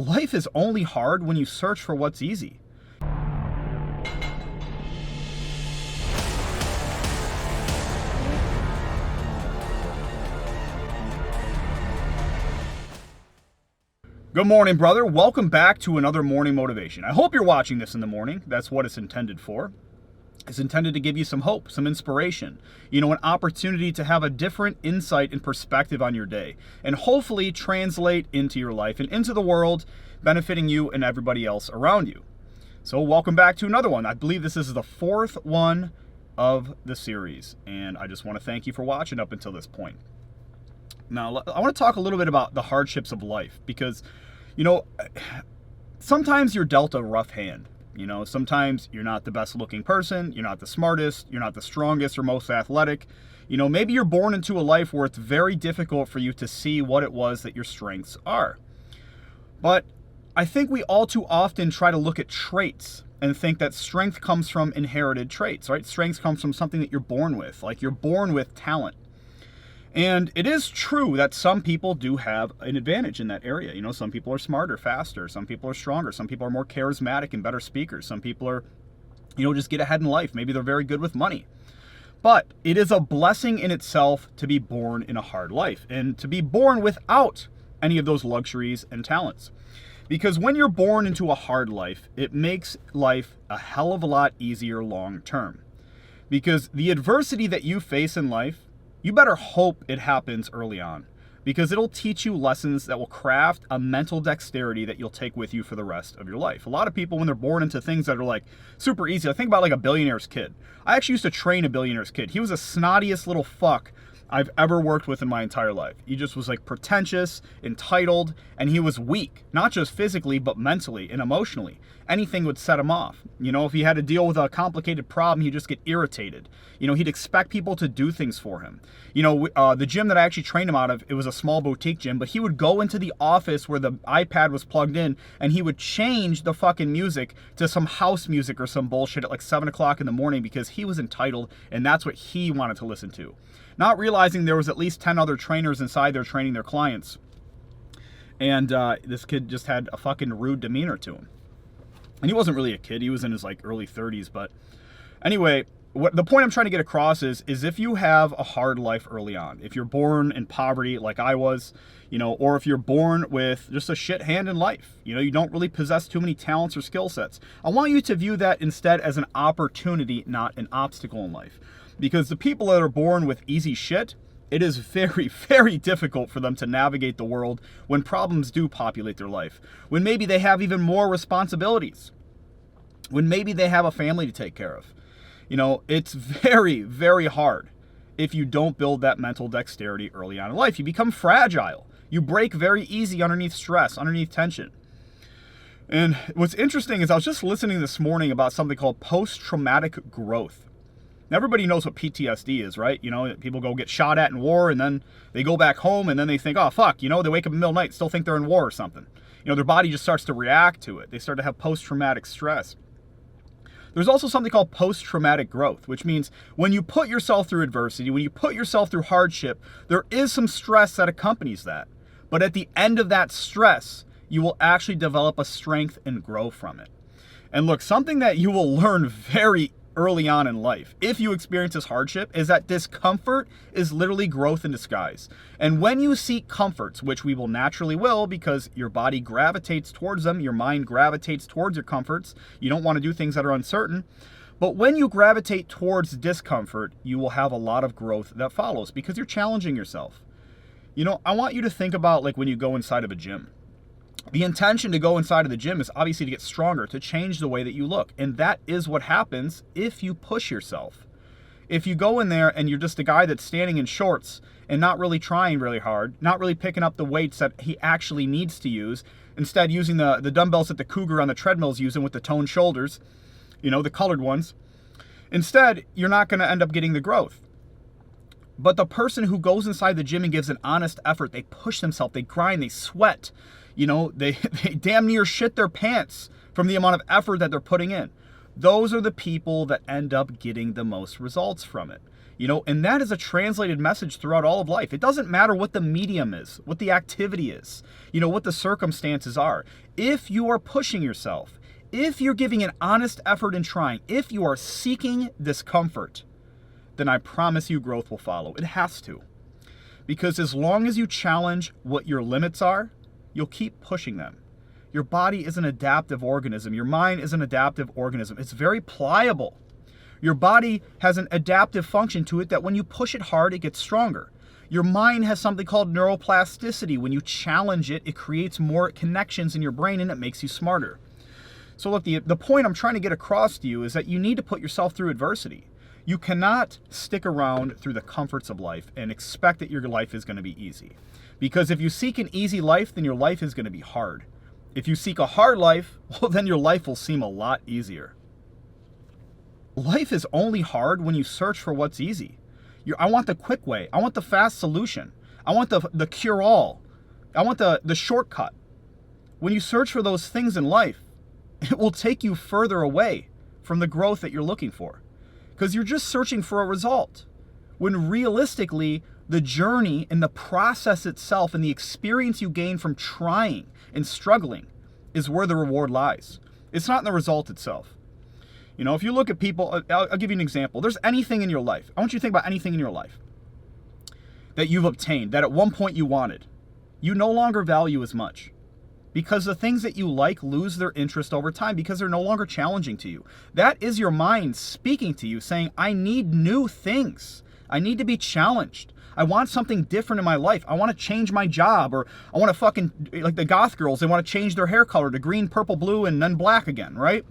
Life is only hard when you search for what's easy. Good morning, brother. Welcome back to another morning motivation. I hope you're watching this in the morning. That's what it's intended for. It's intended to give you some hope, some inspiration, an opportunity to have a different insight and perspective on your day, and hopefully translate into your life and into the world, benefiting you and everybody else around you. So welcome back to another one. I believe this is the fourth one of the series, and I just want to thank you for watching up until this point. Now, I want to talk a little bit about the hardships of life because, sometimes you're dealt a rough hand. Sometimes you're not the best looking person, you're not the smartest, you're not the strongest or most athletic. Maybe you're born into a life where it's very difficult for you to see what it was that your strengths are. But I think we all too often try to look at traits and think that strength comes from inherited traits, right? Strength comes from something that you're born with, like you're born with talent. And it is true that some people do have an advantage in that area. Some people are smarter, faster. Some people are stronger. Some people are more charismatic and better speakers. Some people are, just get ahead in life. Maybe they're very good with money. But it is a blessing in itself to be born in a hard life and to be born without any of those luxuries and talents. Because when you're born into a hard life, it makes life a hell of a lot easier long term. Because the adversity that you face in life, you better hope it happens early on, because it'll teach you lessons that will craft a mental dexterity that you'll take with you for the rest of your life. A lot of people, when they're born into things that are like super easy, I think about like a billionaire's kid. I actually used to train a billionaire's kid. He was the snottiest little fuck I've ever worked with in my entire life. He just was like pretentious, entitled, and he was weak, not just physically, but mentally and emotionally. Anything would set him off. If he had to deal with a complicated problem, he'd just get irritated. He'd expect people to do things for him. The gym that I actually trained him out of, it was a small boutique gym, but he would go into the office where the iPad was plugged in and he would change the fucking music to some house music or some bullshit at like 7 o'clock in the morning because he was entitled and that's what he wanted to listen to. Not realizing there was at least 10 other trainers inside there training their clients. And this kid just had a fucking rude demeanor to him. And he wasn't really a kid. He was in his like early 30s. But anyway, the point I'm trying to get across is if you have a hard life early on, if you're born in poverty like I was, or if you're born with just a shit hand in life, you don't really possess too many talents or skill sets, I want you to view that instead as an opportunity, not an obstacle in life. Because the people that are born with easy shit, it is very, very difficult for them to navigate the world when problems do populate their life. When maybe they have even more responsibilities. When maybe they have a family to take care of. It's very, very hard if you don't build that mental dexterity early on in life. You become fragile. You break very easy underneath stress, underneath tension. And what's interesting is I was just listening this morning about something called post-traumatic growth. Everybody knows what PTSD is, right? People go get shot at in war and then they go back home and then they think, oh, fuck, they wake up in the middle of the night, still think they're in war or something. Their body just starts to react to it. They start to have post-traumatic stress. There's also something called post-traumatic growth, which means when you put yourself through adversity, when you put yourself through hardship, there is some stress that accompanies that. But at the end of that stress, you will actually develop a strength and grow from it. And look, something that you will learn very early on in life, if you experience this hardship, is that discomfort is literally growth in disguise. And when you seek comforts, which we will naturally will because your body gravitates towards them, your mind gravitates towards your comforts, you don't want to do things that are uncertain, but when you gravitate towards discomfort, you will have a lot of growth that follows because you're challenging yourself. I want you to think about like when you go inside of a gym. The intention to go inside of the gym is obviously to get stronger, to change the way that you look. And that is what happens if you push yourself. If you go in there and you're just a guy that's standing in shorts and not really trying really hard, not really picking up the weights that he actually needs to use, instead using the dumbbells that the cougar on the treadmill is using with the toned shoulders, the colored ones, instead, you're not going to end up getting the growth. But the person who goes inside the gym and gives an honest effort, they push themselves, they grind, they sweat, they damn near shit their pants from the amount of effort that they're putting in. Those are the people that end up getting the most results from it. And that is a translated message throughout all of life. It doesn't matter what the medium is, what the activity is, what the circumstances are. If you are pushing yourself, if you're giving an honest effort in trying, if you are seeking discomfort, then I promise you growth will follow. It has to. Because as long as you challenge what your limits are, you'll keep pushing them. Your body is an adaptive organism. Your mind is an adaptive organism. It's very pliable. Your body has an adaptive function to it that when you push it hard, it gets stronger. Your mind has something called neuroplasticity. When you challenge it, it creates more connections in your brain and it makes you smarter. So look, the point I'm trying to get across to you is that you need to put yourself through adversity. You cannot stick around through the comforts of life and expect that your life is going to be easy. Because if you seek an easy life, then your life is going to be hard. If you seek a hard life, well, then your life will seem a lot easier. Life is only hard when you search for what's easy. I want the quick way. I want the fast solution. I want the cure-all. I want the shortcut. When you search for those things in life, it will take you further away from the growth that you're looking for. Because you're just searching for a result. When realistically, the journey and the process itself and the experience you gain from trying and struggling is where the reward lies. It's not in the result itself. If you look at people, I'll give you an example. There's anything in your life. I want you to think about anything in your life that you've obtained, that at one point you wanted. You no longer value as much. Because the things that you like lose their interest over time because they're no longer challenging to you. That is your mind speaking to you saying, I need new things. I need to be challenged. I want something different in my life. I want to change my job, or I want to like the goth girls, they want to change their hair color to green, purple, blue, and then black again, right?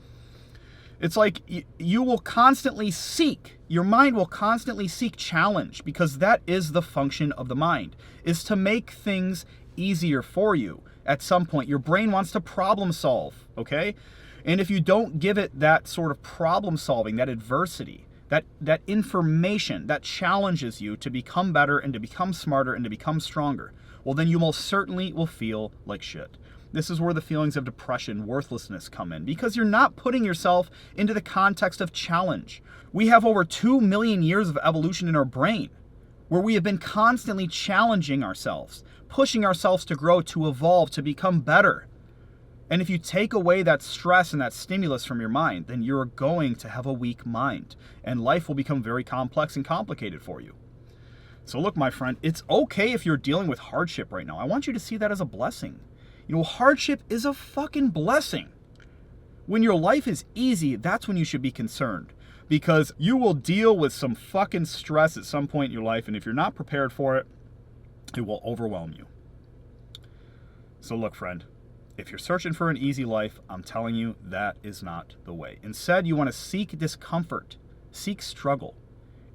It's like you will constantly seek, your mind will constantly seek challenge because that is the function of the mind, is to make things easier for you. At some point, your brain wants to problem solve, okay? And if you don't give it that sort of problem solving, that adversity, that information that challenges you to become better and to become smarter and to become stronger, well, then you most certainly will feel like shit. This is where the feelings of depression, worthlessness come in, because you're not putting yourself into the context of challenge. We have over 2 million years of evolution in our brain, where we have been constantly challenging ourselves, pushing ourselves to grow, to evolve, to become better. And if you take away that stress and that stimulus from your mind, then you're going to have a weak mind, and life will become very complex and complicated for you. So look, my friend, it's okay if you're dealing with hardship right now. I want you to see that as a blessing. Hardship is a fucking blessing. When your life is easy, that's when you should be concerned, because you will deal with some fucking stress at some point in your life, and if you're not prepared for it, it will overwhelm you. So look, friend, if you're searching for an easy life, I'm telling you that is not the way. Instead, you want to seek discomfort, seek struggle,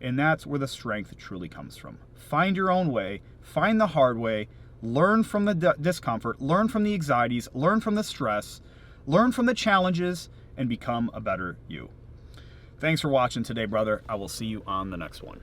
and that's where the strength truly comes from. Find your own way, find the hard way, learn from the discomfort, learn from the anxieties, learn from the stress, learn from the challenges, and become a better you. Thanks for watching today, brother. I will see you on the next one.